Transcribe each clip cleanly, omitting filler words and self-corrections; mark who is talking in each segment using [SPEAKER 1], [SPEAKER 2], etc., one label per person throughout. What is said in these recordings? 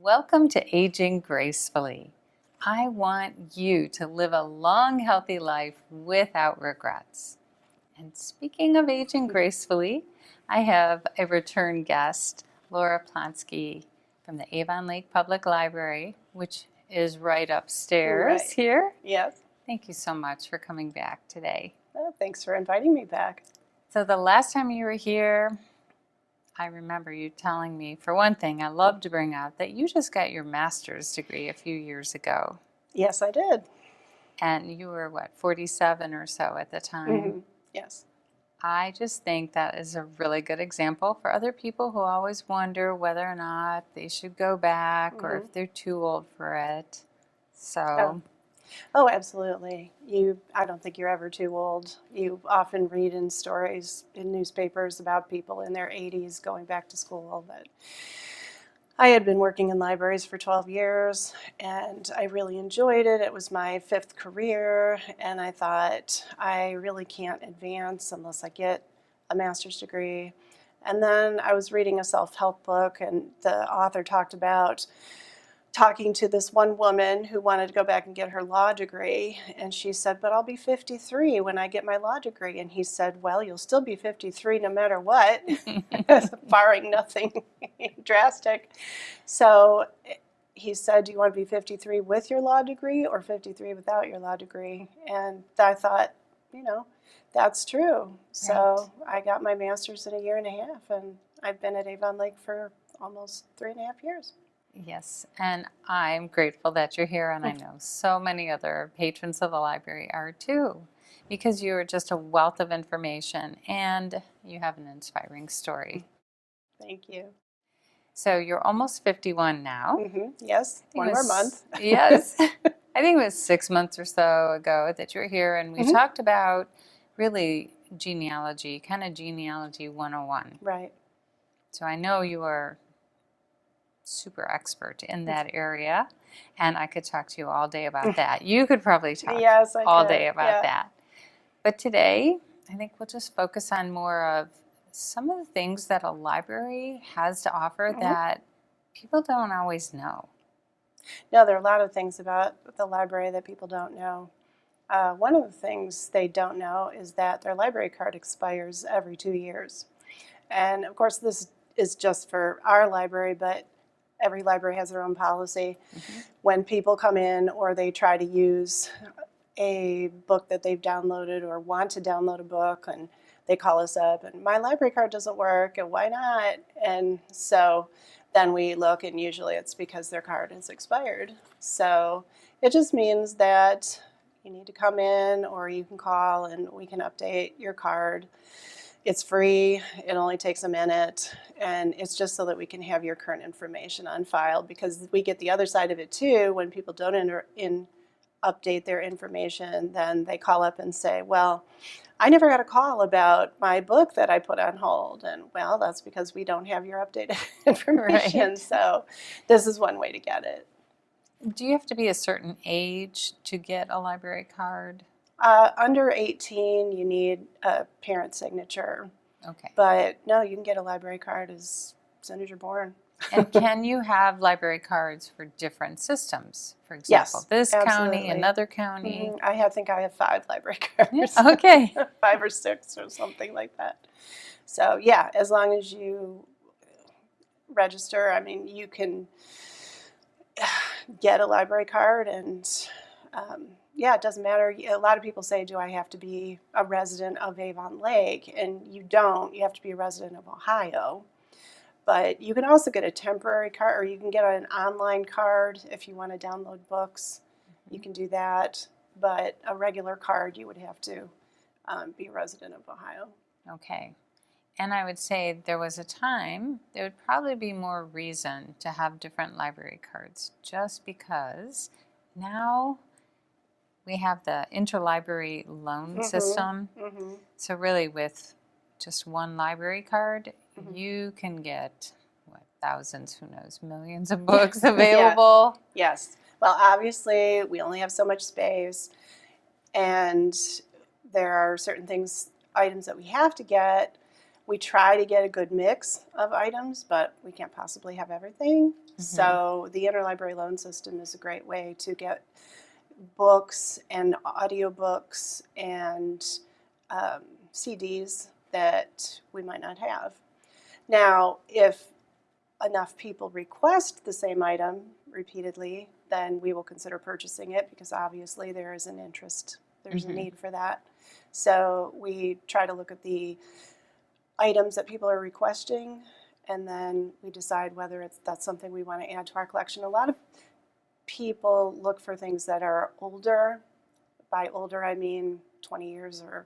[SPEAKER 1] Welcome to Aging Gracefully. I want you to live a long, healthy life without regrets. And speaking of aging gracefully, I have a return guest, Laura Ploenzke from the Avon Lake Public Library, which is right upstairs here.
[SPEAKER 2] Yes.
[SPEAKER 1] Thank you so much for coming back today.
[SPEAKER 2] Oh, thanks for inviting me back.
[SPEAKER 1] So the last time you were here, I remember you telling me, for one thing, I love to bring out that you just got your master's degree a few years ago.
[SPEAKER 2] Yes, I did.
[SPEAKER 1] And you were, 47 or so at the time?
[SPEAKER 2] Mm-hmm. Yes.
[SPEAKER 1] I just think that is a really good example for other people who always wonder whether or not they should go back or if they're too old for it. So.
[SPEAKER 2] Oh, absolutely. I don't think you're ever too old. You often read in stories in newspapers about people in their 80s going back to school. But I had been working in libraries for 12 years, and I really enjoyed it. It was my 5th career, and I thought, I really can't advance unless I get a master's degree. And then I was reading a self-help book, and the author talked about talking to this one woman who wanted to go back and get her law degree, and she said, but I'll be 53 when I get my law degree. And he said, well, you'll still be 53 no matter what, barring nothing drastic. So he said, do you want to be 53 with your law degree or 53 without your law degree? And I thought, that's true. So I got my master's in a year and a half, and I've been at Avon Lake for almost 3.5 years.
[SPEAKER 1] Yes, and I'm grateful that you're here, and I know so many other patrons of the library are too, because you're just a wealth of information and you have an inspiring story.
[SPEAKER 2] Thank you.
[SPEAKER 1] So you're almost 51 now.
[SPEAKER 2] Yes, one more month.
[SPEAKER 1] Yes, I think it was 6 months or so ago that you were here, and we talked about really genealogy, kind of genealogy 101.
[SPEAKER 2] Right.
[SPEAKER 1] So I know you are super expert in that area, and I could talk to you all day about that. You could probably talk all day about that. But today, I think we'll just focus on more of some of the things that a library has to offer that people don't always know.
[SPEAKER 2] No, there are a lot of things about the library that people don't know. One of the things they don't know is that their library card expires every 2 years. And of course, this is just for our library, but every library has their own policy. When people come in or they try to use a book that they've downloaded or want to download a book, and they call us up and my library card doesn't work, and why not? And so then we look, and usually it's because their card has expired. So it just means that you need to come in, or you can call and we can update your card. It's free, it only takes a minute, and it's just so that we can have your current information on file, because we get the other side of it too. When people don't update their information, then they call up and say, well, I never got a call about my book that I put on hold. And well, that's because we don't have your updated information. So this is one way to get it.
[SPEAKER 1] Do you have to be a certain age to get a library card?
[SPEAKER 2] Under 18, you need a parent signature.
[SPEAKER 1] Okay.
[SPEAKER 2] But no, you can get a library card as soon as you're born.
[SPEAKER 1] And can you have library cards for different systems? For example, this county, another county?
[SPEAKER 2] I think I have 5 library cards.
[SPEAKER 1] Okay.
[SPEAKER 2] 5 or 6 or something like that. So yeah, as long as you register, you can get a library card, and it doesn't matter. A lot of people say, do I have to be a resident of Avon Lake? And you don't. You have to be a resident of Ohio. But you can also get a temporary card, or you can get an online card if you want to download books. You can do that. But a regular card, you would have to be a resident of Ohio.
[SPEAKER 1] Okay. And I would say there was a time, there would probably be more reason to have different library cards, just because now we have the interlibrary loan system. So really with just one library card, you can get, thousands, who knows, millions of books available.
[SPEAKER 2] Yes. Well, obviously, we only have so much space, and there are certain items that we have to get, We try to get a good mix of items, but we can't possibly have everything. So the interlibrary loan system is a great way to get books and audiobooks and CDs that we might not have. Now, if enough people request the same item repeatedly, then we will consider purchasing it because obviously there is an interest, there's a need for that. So we try to look at the items that people are requesting, and then we decide whether that's something we want to add to our collection. A lot of people look for things that are older. By older, I mean 20 years or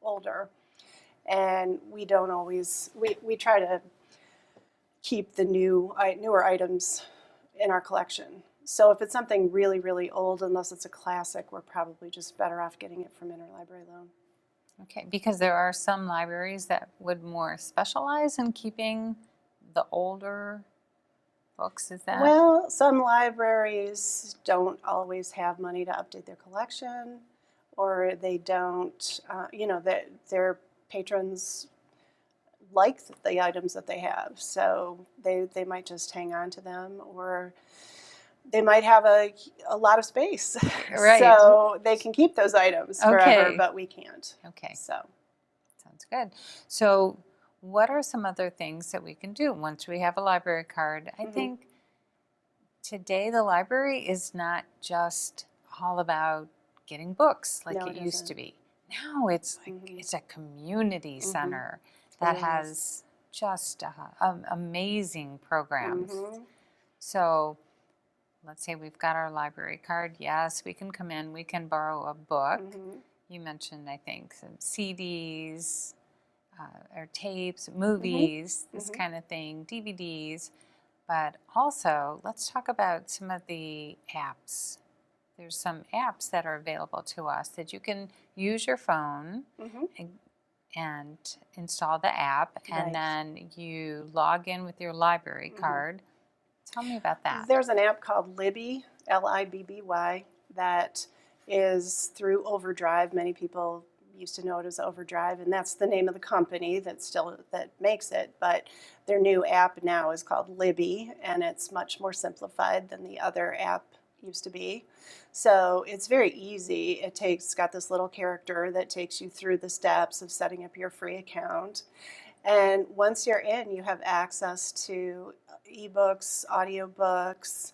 [SPEAKER 2] older. And we don't always, we try to keep the newer items in our collection. So if it's something really, really old, unless it's a classic, we're probably just better off getting it from interlibrary loan.
[SPEAKER 1] Okay, because there are some libraries that would more specialize in keeping the older books, is that?
[SPEAKER 2] Well, some libraries don't always have money to update their collection, or they don't, their patrons like the items that they have, so they might just hang on to them, or they might have a lot of space,
[SPEAKER 1] Right.
[SPEAKER 2] So they can keep those items forever, but we can't.
[SPEAKER 1] Okay.
[SPEAKER 2] So
[SPEAKER 1] sounds good. So what are some other things that we can do once we have a library card? I think today the library is not just all about getting books like it used to be. Now it's like it's a community center that has just amazing programs. So let's say we've got our library card. Yes, we can come in, we can borrow a book. You mentioned, I think, some CDs or tapes, movies, this kind of thing, DVDs. But also, let's talk about some of the apps. There's some apps that are available to us that you can use your phone and install the app, and then you log in with your library card. Tell me about that.
[SPEAKER 2] There's an app called Libby, Libby, that is through Overdrive. Many people used to know it as Overdrive, and that's the name of the company that makes it. But their new app now is called Libby, and it's much more simplified than the other app used to be. So it's very easy. It's got this little character that takes you through the steps of setting up your free account. And once you're in, you have access to ebooks, audiobooks,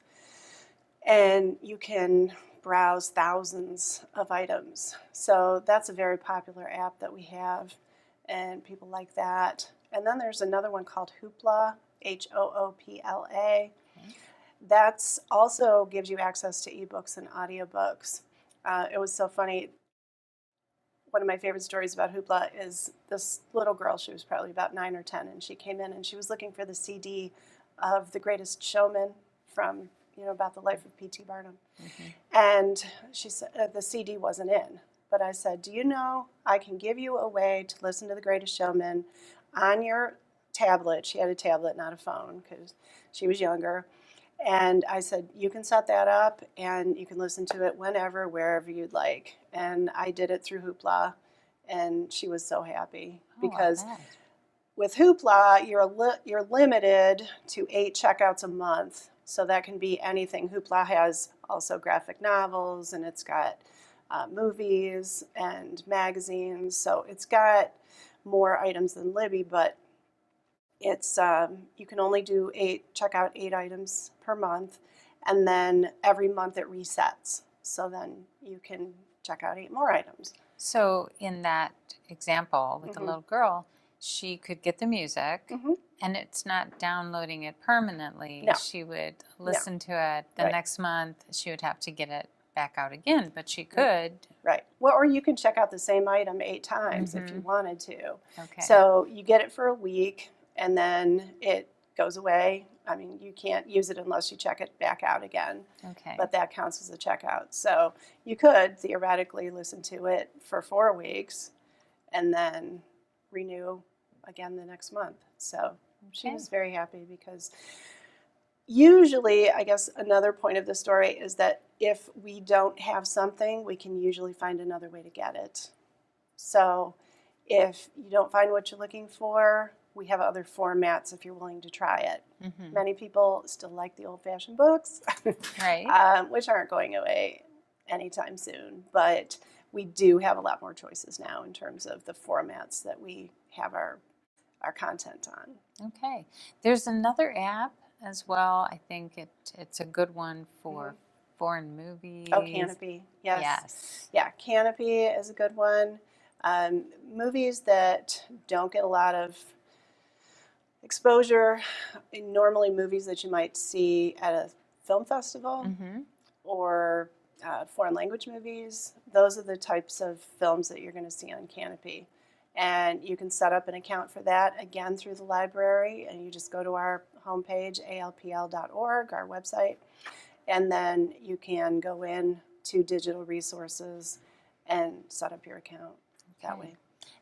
[SPEAKER 2] and you can browse thousands of items. So that's a very popular app that we have, and people like that. And then there's another one called Hoopla, Hoopla. That's also gives you access to ebooks and audiobooks. It was so funny. One of my favorite stories about Hoopla is this little girl. She was probably about 9 or 10, and she came in and she was looking for the CD of The Greatest Showman from, about the life of P.T. Barnum. And she said the CD wasn't in. But I said, do you know I can give you a way to listen to The Greatest Showman on your tablet. She had a tablet, not a phone, because she was younger. And I said, you can set that up, and you can listen to it whenever, wherever you'd like. And I did it through Hoopla, and she was so happy. Because with Hoopla, you're limited to 8 checkouts a month. So that can be anything. Hoopla has also graphic novels, and it's got movies and magazines. So it's got more items than Libby, but it's you can only check out 8 items per month, and then every month it resets. So then you can check out 8 more items.
[SPEAKER 1] So in that example with the little girl, she could get the music, and it's not downloading it permanently.
[SPEAKER 2] No.
[SPEAKER 1] She would listen to it. The next month, she would have to get it back out again, but she could.
[SPEAKER 2] Right. Well, or you can check out the same item 8 times if you wanted to.
[SPEAKER 1] Okay.
[SPEAKER 2] So you get it for a week, and then it goes away. I mean, you can't use it unless you check it back out again.
[SPEAKER 1] Okay.
[SPEAKER 2] But that counts as a checkout. So you could theoretically listen to it for 4 weeks and then renew again the next month. So she was very happy, because usually, I guess another point of the story is that if we don't have something, we can usually find another way to get it. So If you don't find what you're looking for, we have other formats if you're willing to try it.
[SPEAKER 1] Mm-hmm.
[SPEAKER 2] Many people still like the old-fashioned books,
[SPEAKER 1] Right.
[SPEAKER 2] which aren't going away anytime soon. But we do have a lot more choices now in terms of the formats that we have our content on.
[SPEAKER 1] Okay. There's another app as well. I think it's a good one for foreign movies.
[SPEAKER 2] Oh, Canopy. Yes.
[SPEAKER 1] Yes.
[SPEAKER 2] Yeah, Canopy is a good one. Movies that don't get a lot of exposure, normally movies that you might see at a film festival
[SPEAKER 1] Mm-hmm.
[SPEAKER 2] or foreign language movies. Those are the types of films that you're going to see on Canopy. And you can set up an account for that, again, through the library. And you just go to our homepage, alpl.org, our website. And then you can go in to digital resources and set up your account that way.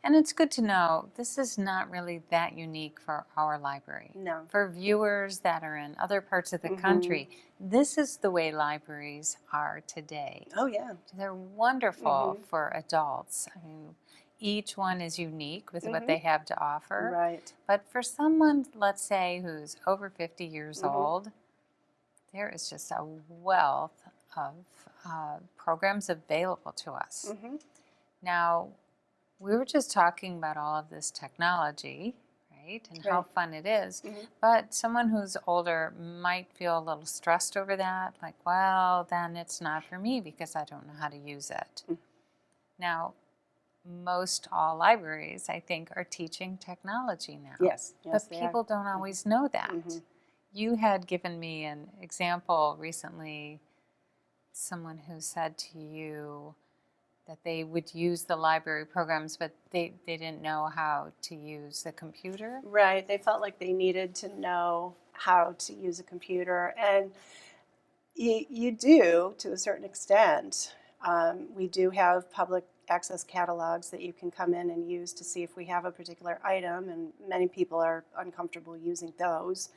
[SPEAKER 1] And it's good to know this is not really that unique for our library.
[SPEAKER 2] No.
[SPEAKER 1] For viewers that are in other parts of the country, this is the way libraries are today.
[SPEAKER 2] Oh, yeah.
[SPEAKER 1] They're wonderful for adults. I mean, each one is unique with what they have to offer.
[SPEAKER 2] Right.
[SPEAKER 1] But for someone, let's say, who's over 50 years old, there is just a wealth of programs available to us. Now, we were just talking about all of this technology, right, and how fun it is, but someone who's older might feel a little stressed over that, like, well, then it's not for me because I don't know how to use it. Now, most all libraries, I think, are teaching technology now.
[SPEAKER 2] Yes,
[SPEAKER 1] but people don't always know that. You had given me an example recently, someone who said to you that they would use the library programs, but they didn't know how to use the computer.
[SPEAKER 2] Right. They felt like they needed to know how to use a computer. And you do, to a certain extent. We do have public access catalogs that you can come in and use to see if we have a particular item, and many people are uncomfortable using those.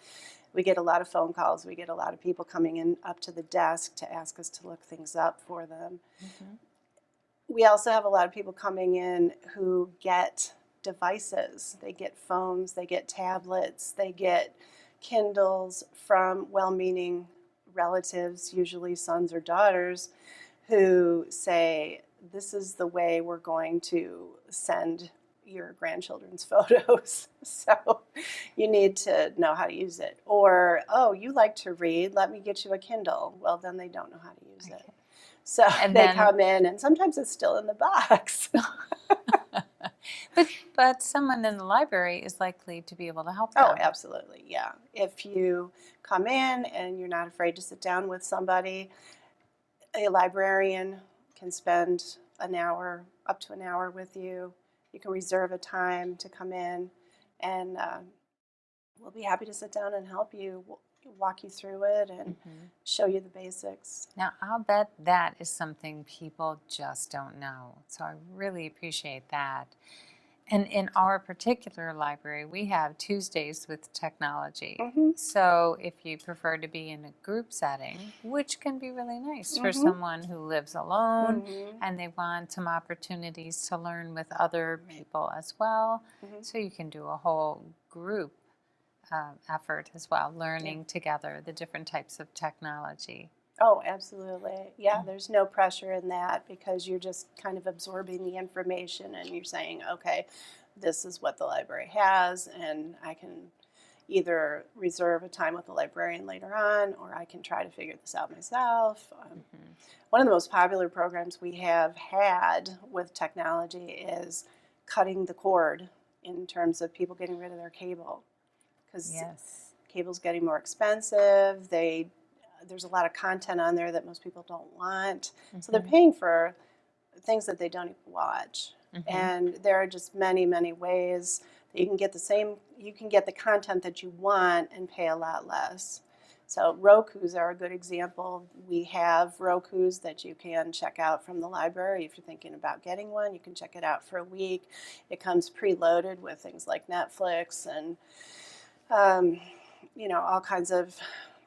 [SPEAKER 2] We get a lot of phone calls. We get a lot of people coming in up to the desk to ask us to look things up for them. We also have a lot of people coming in who get devices. They get phones, they get tablets, they get Kindles from well-meaning relatives, usually sons or daughters, who say, this is the way we're going to send your grandchildren's photos, so you need to know how to use it. Or, oh, you like to read, let me get you a Kindle. Well, then they don't know how to use it. So they come in, and sometimes it's still in the box.
[SPEAKER 1] But someone in the library is likely to be able to help them.
[SPEAKER 2] Oh, absolutely, yeah. If you come in and you're not afraid to sit down with somebody, a librarian can spend an hour, up to an hour with you. You can reserve a time to come in, and we'll be happy to sit down and help you, walk you through it, and show you the basics.
[SPEAKER 1] Now, I'll bet that is something people just don't know. So I really appreciate that. And in our particular library, we have Tuesdays with technology. So if you prefer to be in a group setting, which can be really nice for someone who lives alone and they want some opportunities to learn with other people as well. So you can do a whole group effort as well, learning together the different types of technology.
[SPEAKER 2] Oh, absolutely. Yeah, there's no pressure in that because you're just kind of absorbing the information and you're saying, okay, this is what the library has, and I can either reserve a time with the librarian later on, or I can try to figure this out myself. One of the most popular programs we have had with technology is cutting the cord in terms of people getting rid of their cable. Because cable's getting more expensive. There's a lot of content on there that most people don't want. So they're paying for things that they don't even watch. And there are just many, many ways that you can get the content that you want and pay a lot less. So Rokus are a good example. We have Rokus that you can check out from the library. If you're thinking about getting one, you can check it out for a week. It comes preloaded with things like Netflix and all kinds of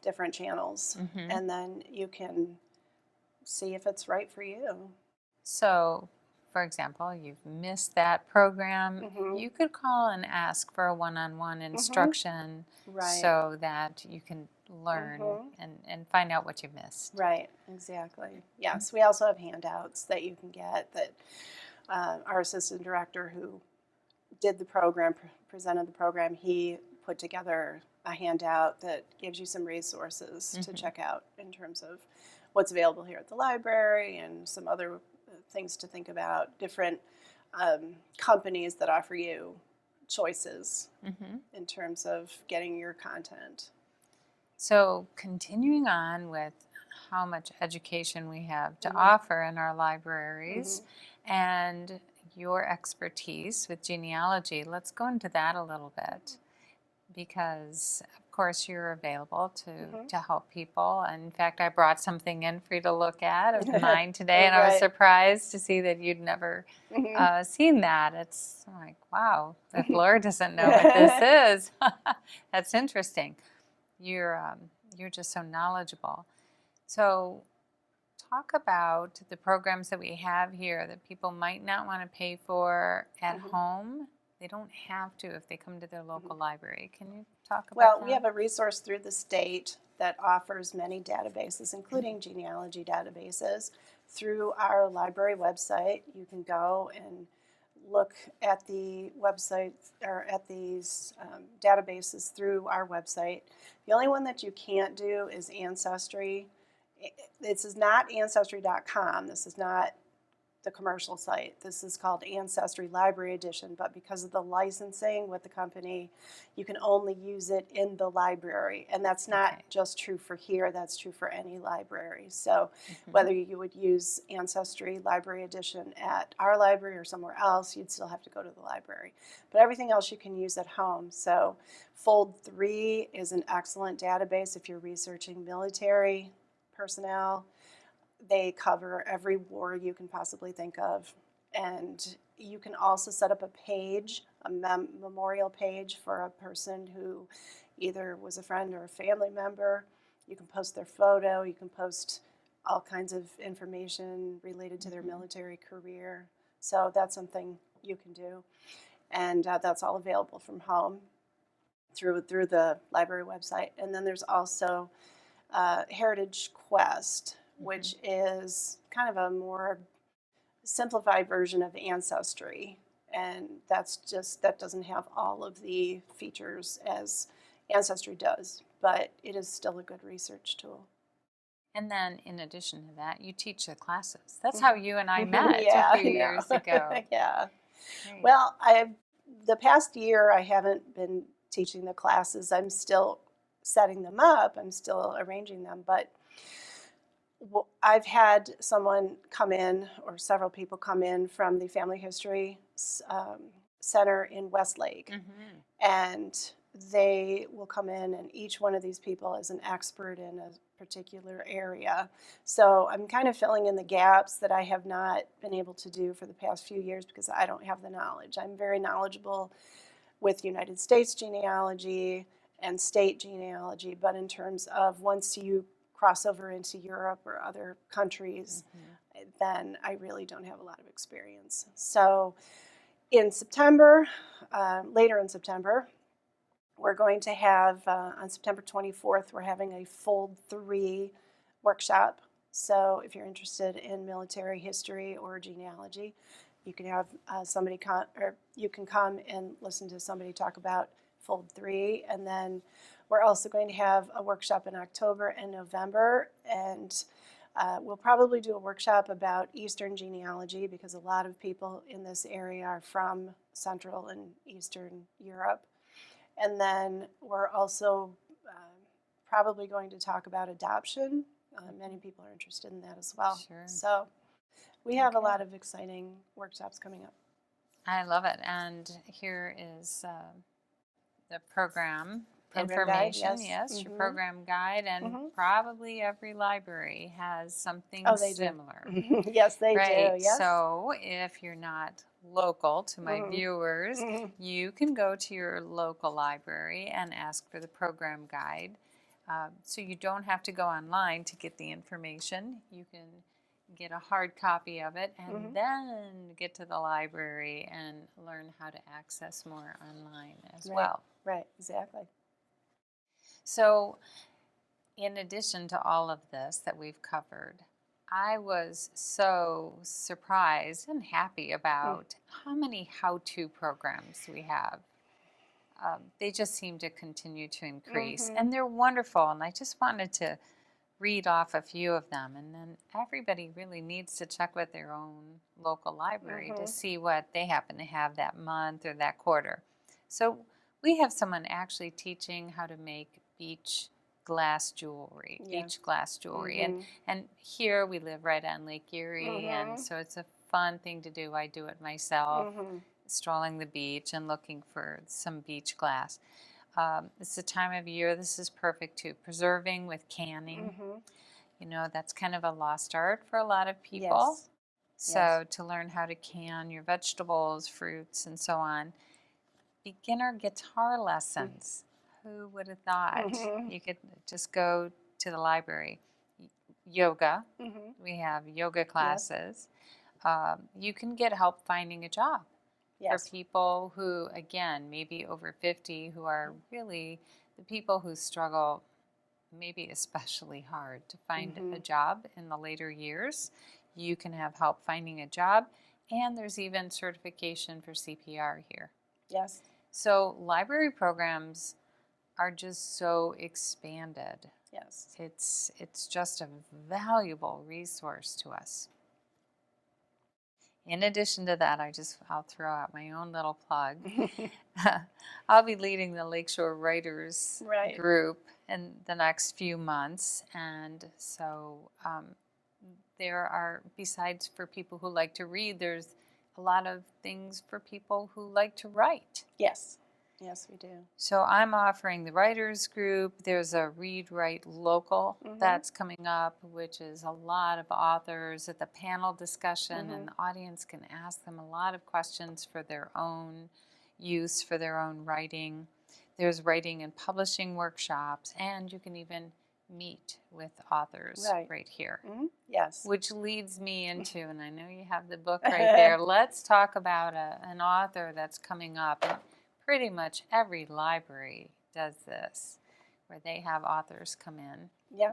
[SPEAKER 2] different channels, and then you can see if it's right for you.
[SPEAKER 1] So for example, you've missed that program,
[SPEAKER 2] Mhm.
[SPEAKER 1] you could call and ask for a one-on-one instruction
[SPEAKER 2] Right.
[SPEAKER 1] so that you can learn
[SPEAKER 2] Mhm.
[SPEAKER 1] and find out what you missed.
[SPEAKER 2] Right, exactly. Yes, we also have handouts that you can get that our assistant director who did the program, presented the program, he put together a handout that gives you some resources to check out in terms of what's available here at the library and some other things to think about, different companies that offer you choices in terms of getting your content.
[SPEAKER 1] So continuing on with how much education we have to offer in our libraries and your expertise with genealogy, let's go into that a little bit, because of course you're available to help people. And in fact, I brought something in for you to look at of mine today, and I was surprised to see that you'd never seen that. It's like, wow, if Laura doesn't know what this is, that's interesting. You're just so knowledgeable. So talk about the programs that we have here that people might not want to pay for at home. They don't have to if they come to their local library. Can you talk about that?
[SPEAKER 2] Well, we have a resource through the state that offers many databases, including genealogy databases. Through our library website, you can go and look at the website or at these databases through our website. The only one that you can't do is Ancestry. This is not Ancestry.com. This is not the commercial site. This is called Ancestry Library Edition, but because of the licensing with the company, you can only use it in the library. And that's not just true for here, that's true for any library. So whether you would use Ancestry Library Edition at our library or somewhere else, you'd still have to go to the library. But everything else you can use at home. So Fold 3 is an excellent database if you're researching military personnel. They cover every war you can possibly think of. And you can also set up a page, a memorial page for a person who either was a friend or a family member. You can post their photo. You can post all kinds of information related to their military career. So that's something you can do. And that's all available from home through the library website. And then there's also Heritage Quest, which is kind of a more simplified version of Ancestry. And that doesn't have all of the features as Ancestry does, but it is still a good research tool.
[SPEAKER 1] And then in addition to that, you teach the classes. That's how you and I met a few years ago.
[SPEAKER 2] Yeah.
[SPEAKER 1] Great.
[SPEAKER 2] Well, the past year I haven't been teaching the classes. I'm still setting them up. I'm still arranging them, but I've had someone come in, or several people come in from the Family History Center in Westlake, and they will come in, and each one of these people is an expert in a particular area. So I'm kind of filling in the gaps that I have not been able to do for the past few years because I don't have the knowledge. I'm very knowledgeable with United States genealogy and state genealogy, but in terms of once you cross over into Europe or other countries, then I really don't have a lot of experience. So in September, later in September, we're going to have, on September 24th, we're having a Fold 3 workshop. So if you're interested in military history or genealogy, you can have somebody come, or you can come and listen to somebody talk about Fold 3. And then we're also going to have a workshop in October and November, and we'll probably do a workshop about Eastern genealogy because a lot of people in this area are from Central and Eastern Europe. And then we're also probably going to talk about adoption. Many people are interested in that as well.
[SPEAKER 1] Sure.
[SPEAKER 2] So we have a lot of exciting workshops coming up.
[SPEAKER 1] I love it. And here is the program
[SPEAKER 2] information.
[SPEAKER 1] Guide, yes, your program guide, and probably every library has something similar.
[SPEAKER 2] Yes, they do. Yes.
[SPEAKER 1] So if you're not local to my viewers, you can go to your local library and ask for the program guide. So you don't have to go online to get the information. You can get a hard copy of it, and
[SPEAKER 2] Mhm.
[SPEAKER 1] then get to the library and learn how to access more online as
[SPEAKER 2] Right.
[SPEAKER 1] well.
[SPEAKER 2] Right. Exactly.
[SPEAKER 1] So, in addition to all of this that we've covered, I was so surprised and happy about how many how-to programs we have. They just seem to continue to increase,
[SPEAKER 2] Mhm.
[SPEAKER 1] and they're wonderful. And I just wanted to read off a few of them, and then everybody really needs to check with their own local library to
[SPEAKER 2] Mhm.
[SPEAKER 1] see what they happen to have that month or that quarter. So we have someone actually teaching how to make beach glass jewelry,
[SPEAKER 2] Yeah.
[SPEAKER 1] beach glass jewelry.
[SPEAKER 2] Mhm.
[SPEAKER 1] And here we live right on Lake Erie, and
[SPEAKER 2] Mhm.
[SPEAKER 1] so it's a fun thing to do. I do it myself,
[SPEAKER 2] Mhm.
[SPEAKER 1] strolling the beach and looking for some beach glass. It's the time of year, this is perfect too. Preserving with canning.
[SPEAKER 2] Mhm.
[SPEAKER 1] You know, that's kind of a lost art for a lot of people.
[SPEAKER 2] Yes.
[SPEAKER 1] So, to learn how to can your vegetables, fruits, and so on. Beginner guitar lessons. Who would have thought?
[SPEAKER 2] Mhm.
[SPEAKER 1] You could just go to the library. Yoga.
[SPEAKER 2] Mhm.
[SPEAKER 1] We have yoga
[SPEAKER 2] Yep.
[SPEAKER 1] classes. You can get help finding a job for
[SPEAKER 2] Yes.
[SPEAKER 1] people who, again, maybe over 50, who are really the people who struggle maybe especially hard to find a
[SPEAKER 2] Mhm.
[SPEAKER 1] job in the later years. You can have help finding a job, and there's even certification for CPR here.
[SPEAKER 2] Yes.
[SPEAKER 1] So library programs are just so expanded.
[SPEAKER 2] Yes.
[SPEAKER 1] It's just a valuable resource to us. In addition to that, I'll throw out my own little plug. I'll be leading the Lakeshore Writers
[SPEAKER 2] Right.
[SPEAKER 1] group in the next few months, and so there are, besides for people who like to read, there's a lot of things for people who like to write.
[SPEAKER 2] Yes. Yes, we do.
[SPEAKER 1] So I'm offering the writers group. There's a Read Write Local that's coming up, which is a lot of authors at the panel discussion, and the audience can ask them a lot of questions for their own use, for their own writing. There's writing and publishing workshops, and you can even meet with authors right here.
[SPEAKER 2] Yes.
[SPEAKER 1] Which leads me into, and I know you have the book right there, let's talk about an author that's coming up. And pretty much every library does this, where they have authors come in.
[SPEAKER 2] Yeah.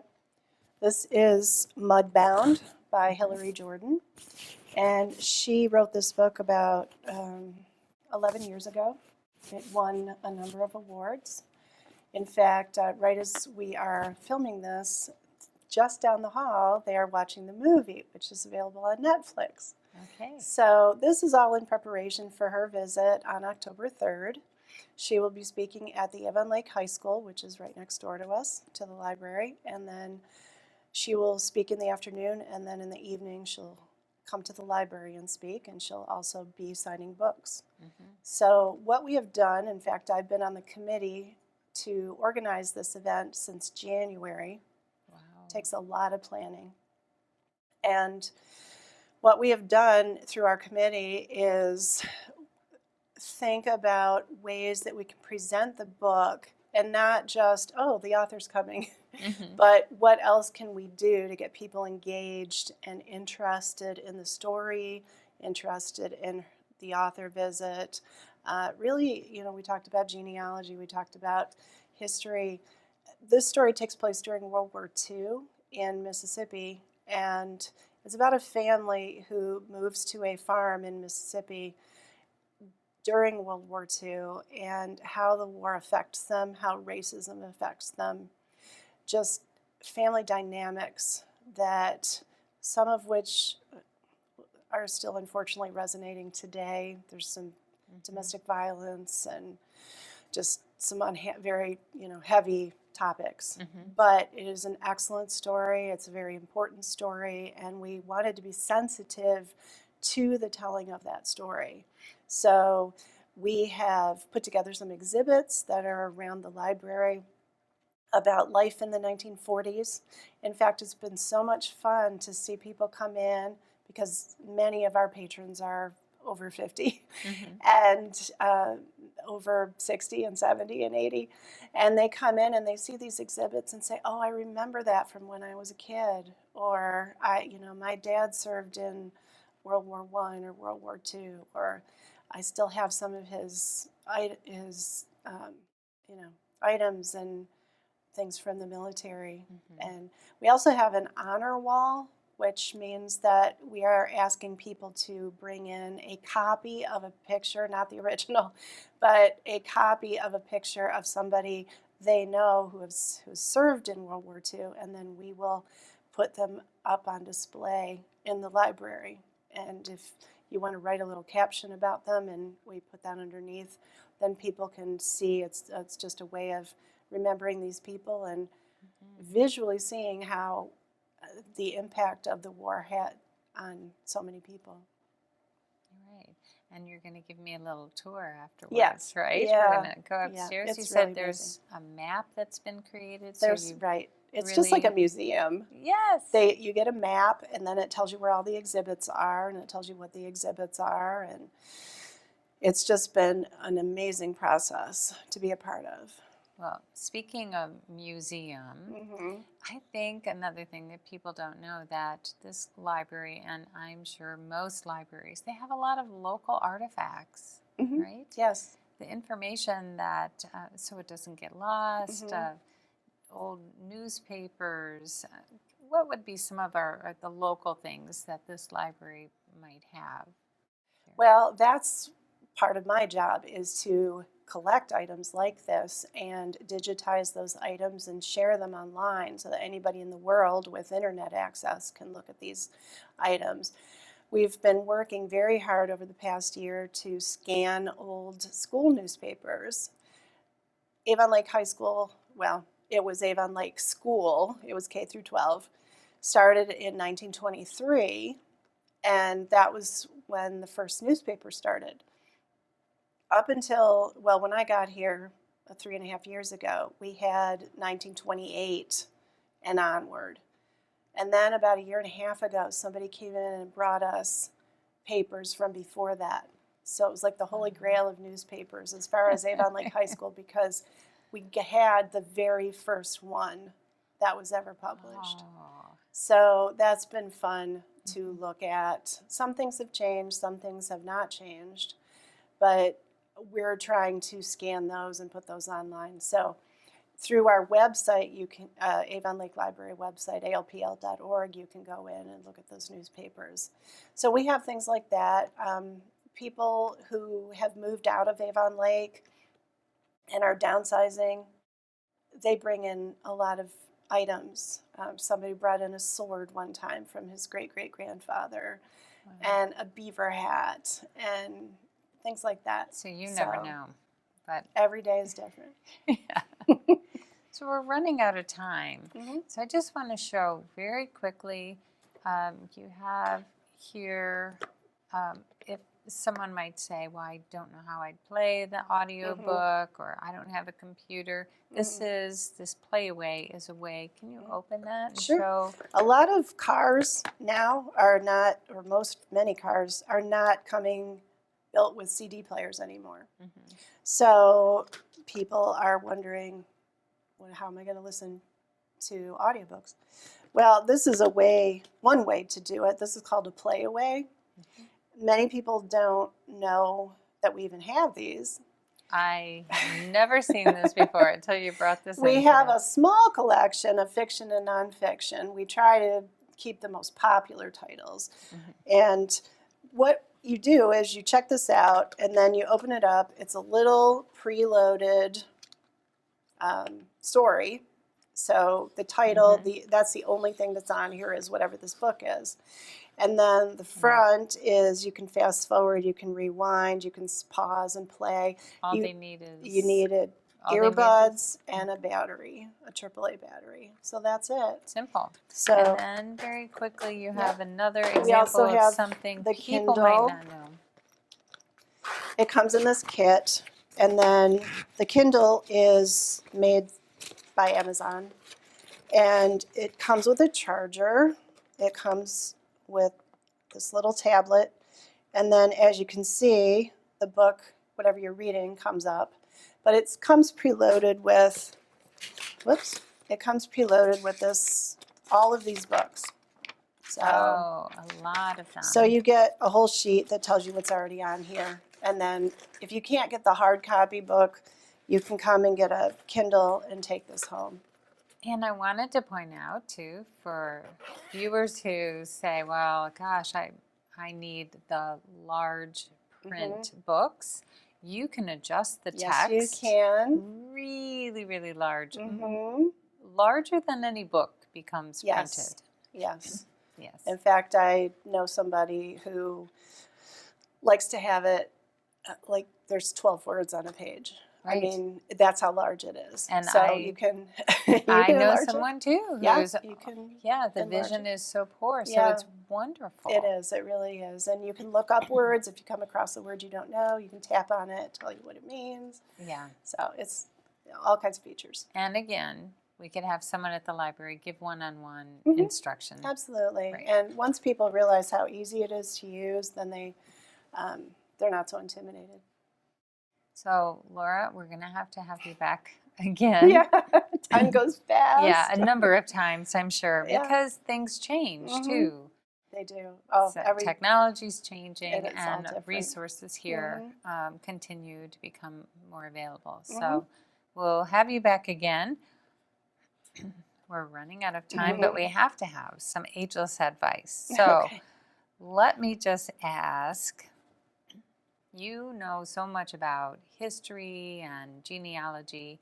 [SPEAKER 2] This is Mudbound by Hillary Jordan. And she wrote this book about 11 years ago. It won a number of awards. In fact, right as we are filming this, just down the hall, they are watching the movie, which is available on Netflix.
[SPEAKER 1] Okay.
[SPEAKER 2] So this is all in preparation for her visit on October 3rd. She will be speaking at the Avon Lake High School, which is right next door to us, to the library. And then she will speak in the afternoon, and then in the evening she'll come to the library and speak, and she'll also be signing books. So what we have done, in fact, I've been on the committee to organize this event since January.
[SPEAKER 1] Wow.
[SPEAKER 2] Takes a lot of planning. And what we have done through our committee is think about ways that we can present the book and not just, oh, the author's coming, but what else can we do to get people engaged and interested in the story, interested in the author visit. Really, we talked about genealogy, we talked about history. This story takes place during World War II in Mississippi, and it's about a family who moves to a farm in Mississippi during World War II and how the war affects them, how racism affects them, just family dynamics that some of which are still unfortunately resonating today. There's some domestic violence and just some very heavy topics. But it is an excellent story. It's a very important story, and we wanted to be sensitive to the telling of that story. So we have put together some exhibits that are around the library about life in the 1940s. In fact, it's been so much fun to see people come in because many of our patrons are over 50. And over 60 and 70 and 80, and they come in and they see these exhibits and say, oh, I remember that from when I was a kid, or my dad served in World War I or World War II, or I still have some of his items and things from the military. And we also have an honor wall, which means that we are asking people to bring in a copy of a picture, not the original, but a copy of a picture of somebody they know who served in World War II, and then we will put them up on display in the library. And if you want to write a little caption about them and we put that underneath, then people can see it's just a way of remembering these people and visually seeing how the impact of the war had on so many people.
[SPEAKER 1] Right. And you're going to give me a little tour afterwards,
[SPEAKER 2] yes.
[SPEAKER 1] right?
[SPEAKER 2] Yeah.
[SPEAKER 1] We're going to go upstairs.
[SPEAKER 2] Yeah.
[SPEAKER 1] You said
[SPEAKER 2] really
[SPEAKER 1] there's a map that's been created.
[SPEAKER 2] Right. It's just like a museum.
[SPEAKER 1] Yes.
[SPEAKER 2] You get a map, and then it tells you where all the exhibits are, and it tells you what the exhibits are, and it's just been an amazing process to be a part of.
[SPEAKER 1] Well, speaking of museum, I think another thing that people don't know, that this library, and I'm sure most libraries, they have a lot of local artifacts, right?
[SPEAKER 2] Yes.
[SPEAKER 1] The information that, so it doesn't get lost, old newspapers. What would be some of the local things that this library might have?
[SPEAKER 2] Well, that's part of my job, is to collect items like this and digitize those items and share them online so that anybody in the world with internet access can look at these items. We've been working very hard over the past year to scan old school newspapers. Avon Lake High School, well, it was Avon Lake School, it was K through 12, started in 1923, and that was when the first newspaper started. Up until, when I got here 3.5 years ago, we had 1928 and onward. And then about 1.5 years ago, somebody came in and brought us papers from before that. So it was like the holy grail of newspapers as far as Avon Lake High School, because we had the very first one that was ever published. Oh. So that's been fun to look at. Some things have changed, some things have not changed, but we're trying to scan those and put those online. So through our website, you can, Avon Lake Library website, alpl.org, you can go in and look at those newspapers. So we have things like that. People who have moved out of Avon Lake and are downsizing, they bring in a lot of items. Somebody brought in a sword one time from his great-great-grandfather, and a beaver hat, and things like that.
[SPEAKER 1] So you never know. But
[SPEAKER 2] every day is different.
[SPEAKER 1] Yeah. So we're running out of time. So I just want to show very quickly, you have here, if someone might say, well, I don't know how I'd play the audiobook, or I don't have a computer. This Playaway is a way. Can you open that and show?
[SPEAKER 2] A lot of cars now are not, or many cars are not coming built with CD players anymore. So people are wondering, well, how am I going to listen to audiobooks? Well, this is one way to do it. This is called a Playaway. Many people don't know that we even have these.
[SPEAKER 1] I have never seen this before until you brought this in.
[SPEAKER 2] We have a small collection of fiction and nonfiction. We try to keep the most popular titles. And what you do is you check this out, and then you open it up. It's a little preloaded story. So the title, that's the only thing that's on here, is whatever this book is. And then the front is, you can fast forward, you can rewind, you can pause and play.
[SPEAKER 1] All they need is...
[SPEAKER 2] You needed earbuds and a battery, a AAA battery. So that's it.
[SPEAKER 1] Simple.
[SPEAKER 2] So,
[SPEAKER 1] and then very quickly you have another example
[SPEAKER 2] we also have
[SPEAKER 1] of something
[SPEAKER 2] the
[SPEAKER 1] people
[SPEAKER 2] Kindle.
[SPEAKER 1] might not know.
[SPEAKER 2] It comes in this kit, and then the Kindle is made by Amazon, and it comes with a charger. It comes with this little tablet, and then as you can see, the book whatever you're reading comes up. But it comes preloaded with, it comes preloaded with all of these books. So,
[SPEAKER 1] Oh, a lot of them.
[SPEAKER 2] so you get a whole sheet that tells you what's already on here. And then if you can't get the hard copy book, you can come and get a Kindle and take this home.
[SPEAKER 1] And I wanted to point out, too, for viewers who say, well, gosh, I need the large print books. You can adjust the text.
[SPEAKER 2] Yes, you can.
[SPEAKER 1] Really, really large.
[SPEAKER 2] Mm-hmm.
[SPEAKER 1] Larger than any book becomes printed.
[SPEAKER 2] Yes.
[SPEAKER 1] Yes.
[SPEAKER 2] In fact, I know somebody who likes to have it like there's 12 words on a page.
[SPEAKER 1] Right.
[SPEAKER 2] I mean, that's how large it is.
[SPEAKER 1] And
[SPEAKER 2] so you can
[SPEAKER 1] I know
[SPEAKER 2] enlarge
[SPEAKER 1] someone too
[SPEAKER 2] it.
[SPEAKER 1] the vision is so poor, so it's wonderful.
[SPEAKER 2] It is, it really is. And you can look up words. If you come across a word you don't know, you can tap on it, tell you what it means.
[SPEAKER 1] Yeah.
[SPEAKER 2] So it's all kinds of features.
[SPEAKER 1] And again, we could have someone at the library give one-on-one instruction.
[SPEAKER 2] Absolutely.
[SPEAKER 1] Right.
[SPEAKER 2] And once people realize how easy it is to use, then they're not so intimidated.
[SPEAKER 1] So, Laura, we're going to have you back again.
[SPEAKER 2] Yeah, time goes fast.
[SPEAKER 1] Yeah, a number of times, I'm sure, because things change, too.
[SPEAKER 2] They do. Oh,
[SPEAKER 1] so technology's changing, and resources here continue to become more available. So we'll have you back again. We're running out of time, but we have to have some ageless advice. So let me just ask, you know so much about history and genealogy.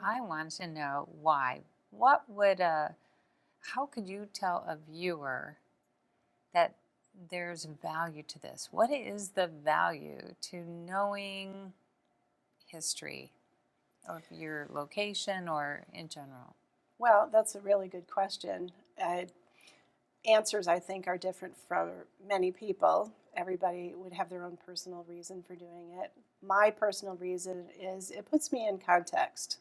[SPEAKER 1] I want to know why. How could you tell a viewer that there's value to this? What is the value to knowing history of your location or in general?
[SPEAKER 2] Well, that's a really good question. Answers, I think, are different for many people. Everybody would have their own personal reason for doing it. My personal reason is it puts me in context.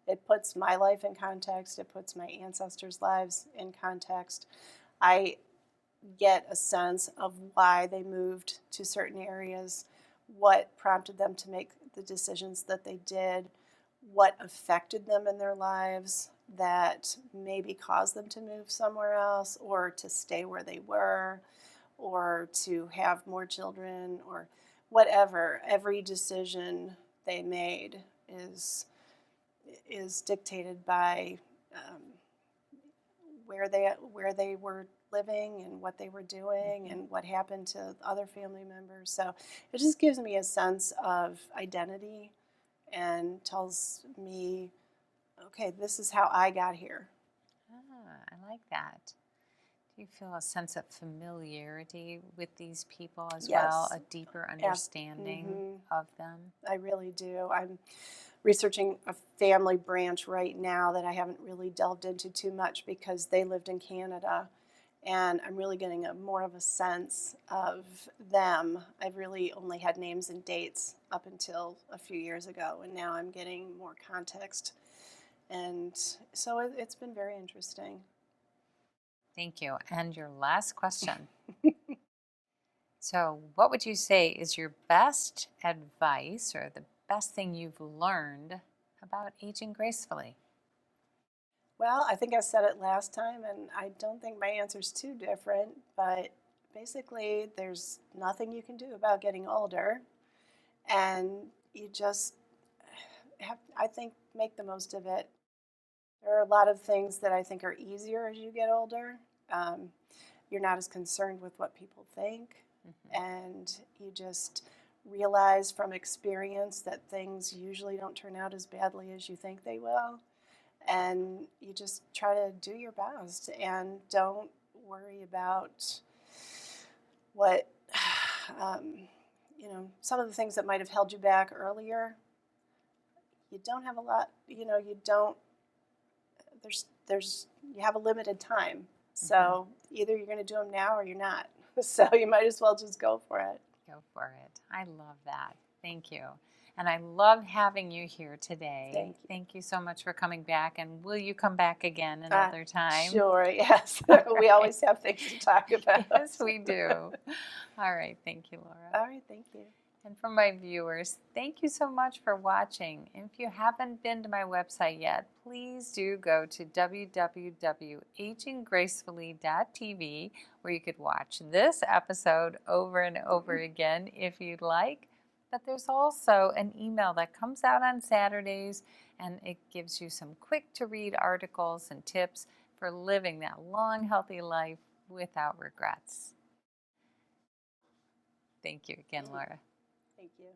[SPEAKER 2] It puts my life in context. It puts my ancestors' lives in context. I get a sense of why they moved to certain areas, what prompted them to make the decisions that they did, what affected them in their lives that maybe caused them to move somewhere else or to stay where they were or to have more children or whatever. Every decision they made is dictated by where they were living and what they were doing and what happened to other family members. So it just gives me a sense of identity and tells me, okay, this is how I got here.
[SPEAKER 1] I like that. Do you feel a sense of familiarity with these people as well, a deeper understanding of them?
[SPEAKER 2] I really do. I'm researching a family branch right now that I haven't really delved into too much because they lived in Canada, and I'm really getting more of a sense of them. I've really only had names and dates up until a few years ago, and now I'm getting more context. And so it's been very interesting.
[SPEAKER 1] Thank you. And your last question. So what would you say is your best advice or the best thing you've learned about aging gracefully?
[SPEAKER 2] Well, I think I said it last time, and I don't think my answer's too different, but basically there's nothing you can do about getting older, and you just have, I think, make the most of it. There are a lot of things that I think are easier as you get older. You're not as concerned with what people think, and you just realize from experience that things usually don't turn out as badly as you think they will. And you just try to do your best and don't worry about what, some of the things that might have held you back earlier. You don't have a lot, you have a limited time. So either you're going to do them now or you're not. So you might as well just go for it.
[SPEAKER 1] Go for it. I love that. Thank you. And I love having you here today.
[SPEAKER 2] Thank you.
[SPEAKER 1] Thank you so much for coming back. And will you come back again another time?
[SPEAKER 2] Sure, yes. We always have things to talk about.
[SPEAKER 1] Yes, we do. All right. Thank you, Laura.
[SPEAKER 2] All right. Thank you.
[SPEAKER 1] And for my viewers, thank you so much for watching. And if you haven't been to my website yet, please do go to www.aginggracefully.tv, where you could watch this episode over and over again if you'd like. But there's also an email that comes out on Saturdays, and it gives you some quick to read articles and tips for living that long, healthy life without regrets. Thank you again, Laura.
[SPEAKER 2] Thank you.